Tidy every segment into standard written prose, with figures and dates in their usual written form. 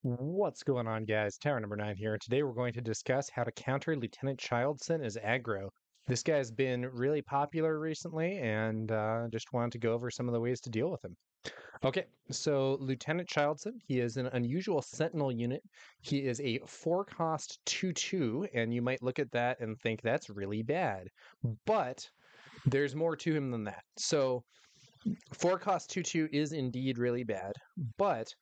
What's going on, guys? Tower number 9 here. Today we're going to discuss how to counter Lieutenant Childson as aggro. This guy's been really popular recently, and just wanted to go over some of the ways to deal with him. Okay, so Lieutenant Childson, he is an unusual Sentinel unit. He is a 4-cost 2-2, and you might look at that and think that's really bad. But there's more to him than that. So 4-cost 2-2 is indeed really bad, but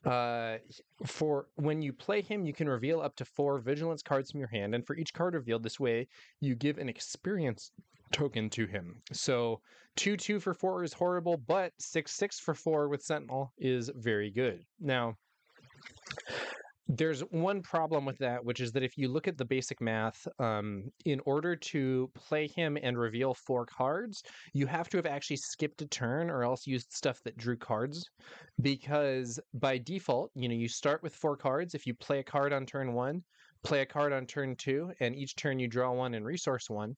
uh, for when you play him, you can reveal up to 4 vigilance cards from your hand, and for each card revealed this way, you give an experience token to him. So 2-2 for 4 is horrible, but 6-6 for 4 with Sentinel is very good. Now, there's one problem with that, which is that if you look at the basic math, in order to play him and reveal 4 cards, you have to have actually skipped a turn or else used stuff that drew cards. Because by default, you start with 4 cards. If you play a card on turn 1, play a card on turn 2, and each turn you draw 1 and resource 1.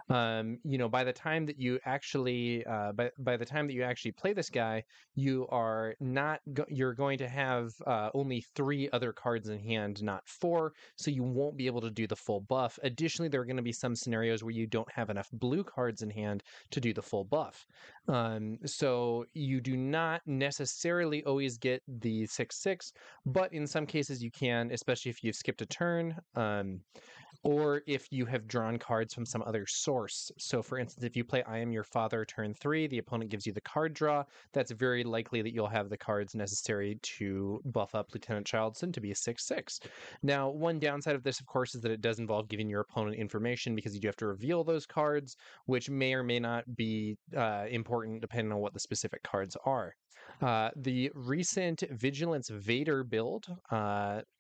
By the time that you actually by the time that you actually play this guy, you're going to have only 3 other cards in hand, not 4, so you won't be able to do the full buff. Additionally, there are going to be some scenarios where you don't have enough blue cards in hand to do the full buff. So you do not necessarily always get the 6-6, but in some cases you can, especially if you've skipped a turn. Or if you have drawn cards from some other source. So, for instance, if you play I Am Your Father turn 3, the opponent gives you the card draw. That's very likely that you'll have the cards necessary to buff up Lieutenant Childson to be a 6-6. Now, one downside of this, of course, is that it does involve giving your opponent information because you do have to reveal those cards, which may or may not be important depending on what the specific cards are. The recent Vigilance Vader build,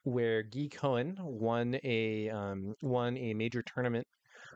where Guy Cohen won a major tournament,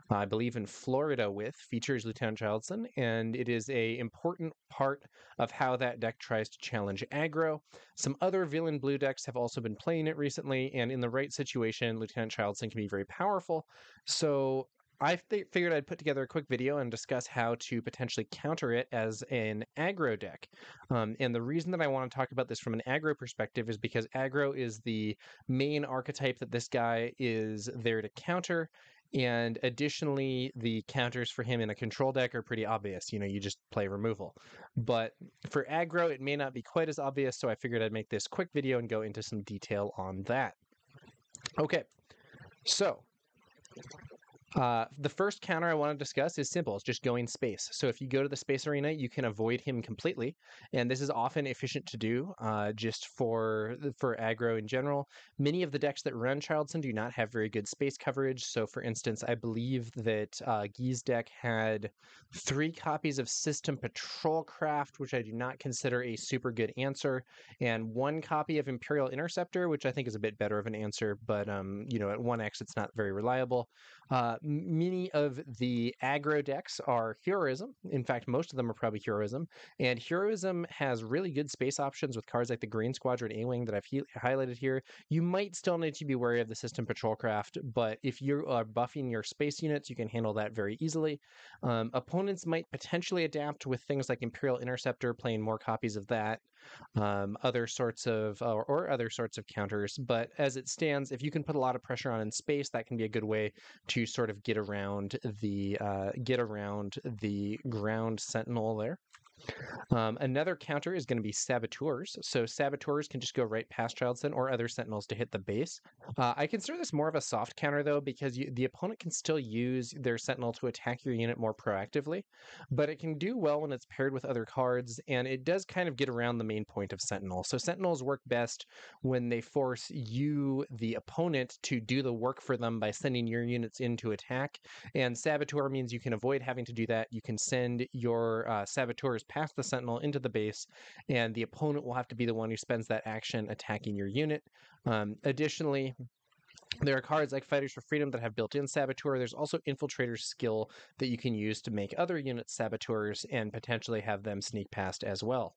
I believe in Florida, features Lieutenant Childson, and it is a important part of how that deck tries to challenge aggro. Some other villain blue decks have also been playing it recently, and in the right situation, Lieutenant Childson can be very powerful. So I figured I'd put together a quick video and discuss how to potentially counter it as an aggro deck. And the reason that I want to talk about this from an aggro perspective is because aggro is the main archetype that this guy is there to counter. And additionally, the counters for him in a control deck are pretty obvious. You just play removal. But for aggro, it may not be quite as obvious, so I figured I'd make this quick video and go into some detail on that. Okay, so the first counter I want to discuss is simple. It's just going space. So if you go to the space arena, you can avoid him completely, and this is often efficient to do just for aggro in general. Many of the decks that run Childson do not have very good space coverage. So for instance, I believe that Guy's deck had 3 copies of System Patrol Craft, which I do not consider a super good answer, and 1 copy of Imperial Interceptor, which I think is a bit better of an answer, but at 1x it's not very reliable. Many of the aggro decks are Heroism. In fact, most of them are probably Heroism. And Heroism has really good space options with cards like the Green Squadron A-Wing that I've highlighted here. You might still need to be wary of the System Patrol Craft, but if you are buffing your space units, you can handle that very easily. Opponents might potentially adapt with things like Imperial Interceptor, playing more copies of that, other sorts of counters. But as it stands, if you can put a lot of pressure on in space, that can be a good way to sort of get around the ground sentinel there. Another counter is going to be Saboteurs. So Saboteurs can just go right past Childson or other Sentinels to hit the base. I consider this more of a soft counter, though, because the opponent can still use their Sentinel to attack your unit more proactively, but it can do well when it's paired with other cards, and it does kind of get around the main point of Sentinel. So Sentinels work best when they force you, the opponent, to do the work for them by sending your units in to attack, and Saboteur means you can avoid having to do that. You can send your Saboteurs past the Sentinel into the base, and the opponent will have to be the one who spends that action attacking your unit. Additionally, there are cards like Fighters for Freedom that have built-in Saboteur. There's also Infiltrator's skill that you can use to make other units Saboteurs and potentially have them sneak past as well.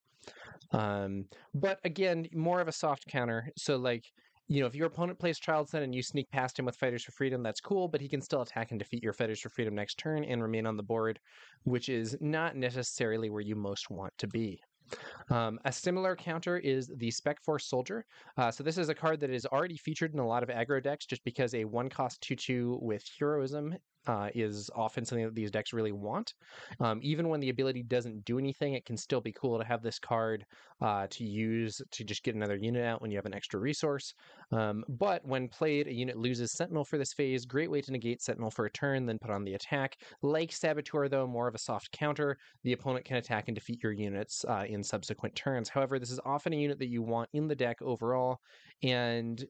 But again, more of a soft counter. So if your opponent plays Childson and you sneak past him with Fighters for Freedom, that's cool, but he can still attack and defeat your Fighters for Freedom next turn and remain on the board, which is not necessarily where you most want to be. A similar counter is the Spec Force Soldier. So this is a card that is already featured in a lot of aggro decks just because a 1-cost 2/2 with heroism is often something that these decks really want. Even when the ability doesn't do anything, it can still be cool to have this card to use to just get another unit out when you have an extra resource. But when played, a unit loses Sentinel for this phase. Great way to negate Sentinel for a turn, then put on the attack. Like Saboteur, though, more of a soft counter. The opponent can attack and defeat your units in subsequent turns. However, this is often a unit that you want in the deck overall, and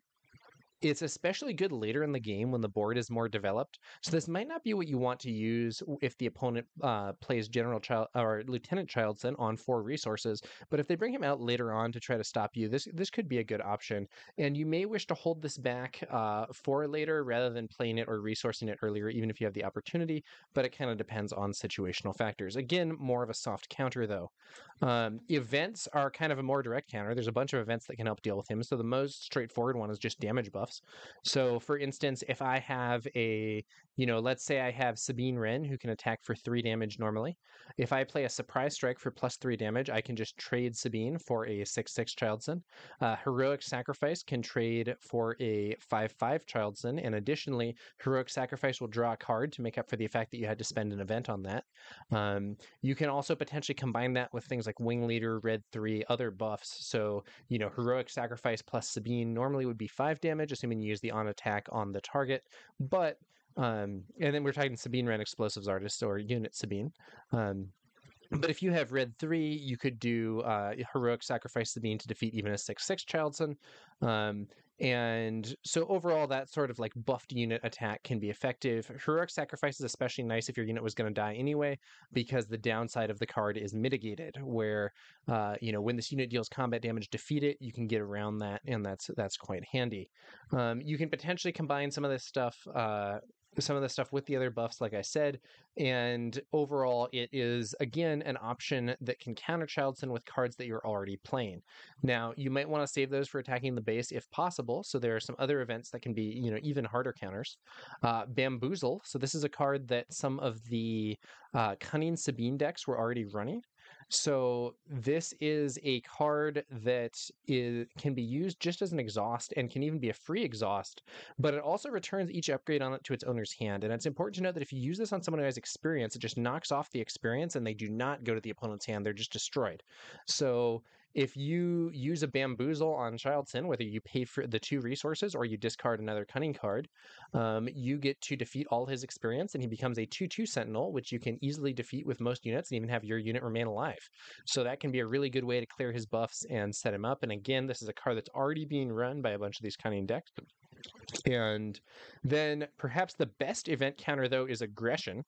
it's especially good later in the game when the board is more developed. So this might not be what you want to use if the opponent plays General Child or Lieutenant Childson on 4 resources. But if they bring him out later on to try to stop you, this could be a good option. And you may wish to hold this back for later rather than playing it or resourcing it earlier, even if you have the opportunity. But it kind of depends on situational factors. Again, more of a soft counter though. Events are kind of a more direct counter. There's a bunch of events that can help deal with him. So the most straightforward one is just damage buffs. So for instance, if I have let's say I have Sabine Wren who can attack for 3 damage normally. If I play a Surprise Strike for +3 damage, I can just trade Sabine for a 6/6 Childson. Heroic Sacrifice can trade for a 5/5 Childson, and additionally, Heroic Sacrifice will draw a card to make up for the fact that you had to spend an event on that. You can also potentially combine that with things like Wing Leader, Red 3, other buffs. So, Heroic Sacrifice plus Sabine normally would be 5 damage, assuming you use the on attack on the target. But, and then we're talking Sabine Wren Explosives Artist or Unit Sabine. But if you have Red 3, you could do Heroic Sacrifice Sabine to defeat even a 6/6 Childson. And so overall, that sort of like buffed unit attack can be effective. Heroic Sacrifice is especially nice if your unit was going to die anyway, because the downside of the card is mitigated, where when this unit deals combat damage, defeat it, you can get around that, and that's quite handy. You can potentially combine some of this stuff with the other buffs, like I said, and overall it is, again, an option that can counter Childson with cards that you're already playing. Now, you might want to save those for attacking the base if possible, so there are some other events that can be, even harder counters. Bamboozle, so this is a card that some of the Cunning Sabine decks were already running. So this is a card that can be used just as an exhaust and can even be a free exhaust, but it also returns each upgrade on it to its owner's hand. And it's important to note that if you use this on someone who has experience, it just knocks off the experience and they do not go to the opponent's hand. They're just destroyed. So if you use a Bamboozle on Childson, whether you pay for the 2 resources or you discard another Cunning card, you get to defeat all his experience, and he becomes a 2/2 Sentinel, which you can easily defeat with most units and even have your unit remain alive. So that can be a really good way to clear his buffs and set him up. And again, this is a card that's already being run by a bunch of these Cunning decks. And then perhaps the best event counter, though, is Aggression.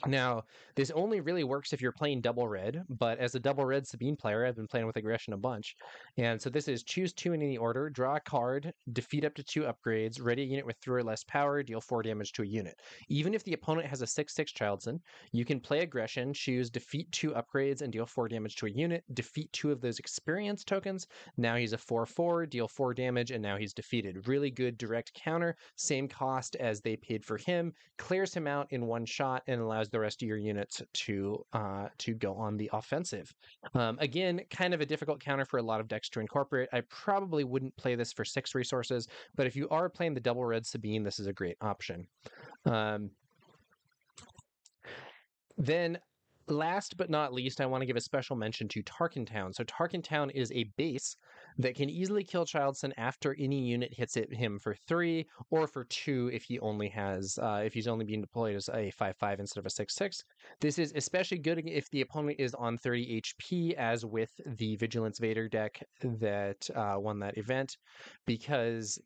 Now, this only really works if you're playing double red, but as a double red Sabine player, I've been playing with Aggression a bunch. And so this is choose 2 in any order, draw a card, defeat up to 2 upgrades, ready a unit with 3 or less power, deal 4 damage to a unit. Even if the opponent has a 6/6 Childson, you can play Aggression, choose defeat 2 upgrades, and deal 4 damage to a unit, defeat 2 of those experience tokens. Now he's a 4/4, deal 4 damage, and now he's defeated. Really good direct counter, same cost as they paid for him, clears him out in one shot, and allows the rest of your units to go on the offensive. Again, kind of a difficult counter for a lot of decks to incorporate. I probably wouldn't play this for 6 resources, but if you are playing the double red Sabine, this is a great option. Then last but not least, I want to give a special mention to Tarkin Town. So Tarkin Town is a base that can easily kill Childson after any unit hits him for 3 or for 2 if he only has if he's only being deployed as a 5/5 instead of a 6/6. This is especially good if the opponent is on 30 HP, as with the Vigilance Vader deck that won that event, because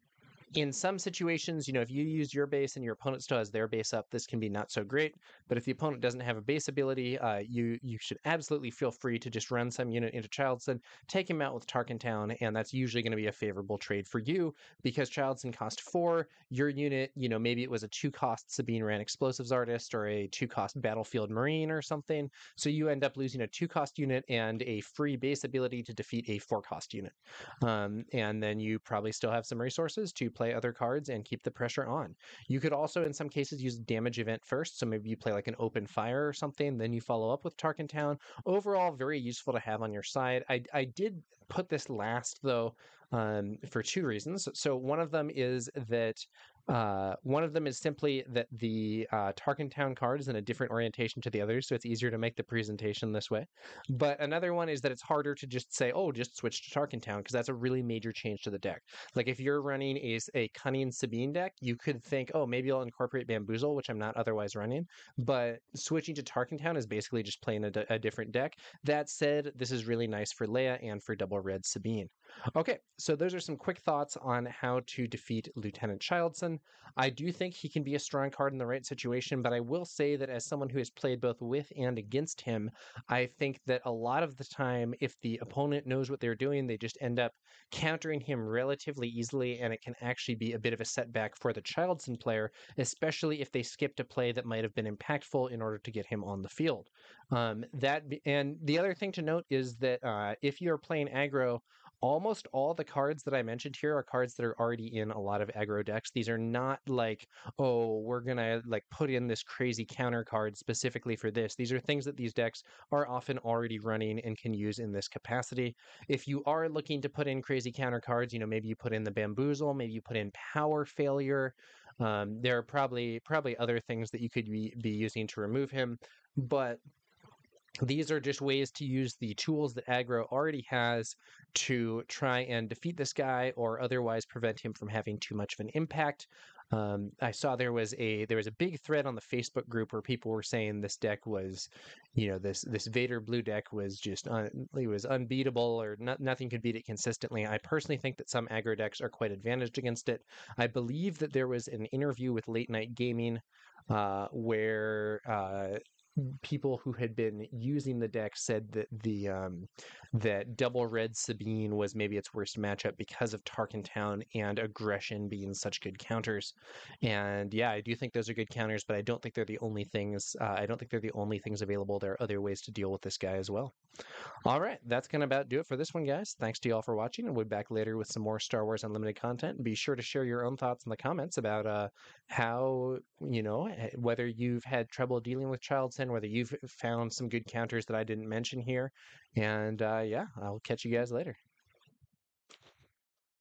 in some situations, if you use your base and your opponent still has their base up, this can be not so great. But if the opponent doesn't have a base ability, you should absolutely feel free to just run some unit into Childson, take him out with Tarkin Town, and that's usually going to be a favorable trade for you, because Childson cost 4, your unit, maybe it was a 2-cost Sabine Wren Explosives Artist or a 2-cost Battlefield Marine or something. So you end up losing a 2-cost unit and a free base ability to defeat a 4-cost unit. And then you probably still have some resources to play other cards and keep the pressure on. You could also, in some cases, use damage event first. So maybe you play like an open fire or something, then you follow up with Tarkin Town. Overall, very useful to have on your side. I did put this last though, for two reasons. So one of them is simply that the Tarkin Town card is in a different orientation to the others, so it's easier to make the presentation this way. But another one is that it's harder to just say, oh, just switch to Tarkin Town, because that's a really major change to the deck. Like if you're running a Cunning Sabine deck, you could think, oh, maybe I'll incorporate Bamboozle, which I'm not otherwise running. But switching to Tarkin Town is basically just playing a different deck. That said, this is really nice for Leia and for Double Red Sabine. Okay, so those are some quick thoughts on how to defeat Lieutenant Childson. I do think he can be a strong card in the right situation, but I will say that as someone who has played both with and against him, I think that a lot of the time, if the opponent knows what they're doing, they just end up countering him relatively easily, and it can actually be a bit of a setback for the Childson player, especially if they skipped a play that might have been impactful in order to get him on the field. And the other thing to note is that if you're playing aggro, almost all the cards that I mentioned here are cards that are already in a lot of aggro decks. These are not like, oh, we're gonna like put in this crazy counter card specifically for this. These are things that these decks are often already running and can use in this capacity. If you are looking to put in crazy counter cards, maybe you put in the Bamboozle, maybe you put in Power Failure. There are probably other things that you could be using to remove him, but these are just ways to use the tools that aggro already has to try and defeat this guy or otherwise prevent him from having too much of an impact. I saw there was a big thread on the Facebook group where people were saying this deck was, this Vader blue deck was just it was unbeatable, or nothing could beat it consistently. I personally think that some aggro decks are quite advantaged against it. I believe that there was an interview with Late Night Gaming where people who had been using the deck said that that Double Red Sabine was maybe its worst matchup because of Tarkin Town and Aggression being such good counters. And yeah, I do think those are good counters, but I don't think they're the only things. I don't think they're the only things available. There are other ways to deal with this guy as well. All right, that's going to about do it for this one, guys. Thanks to you all for watching, and we'll be back later with some more Star Wars Unlimited content. Be sure to share your own thoughts in the comments about how, whether you've had trouble dealing with Childson, whether you've found some good counters that I didn't mention here. And yeah, I'll catch you guys later.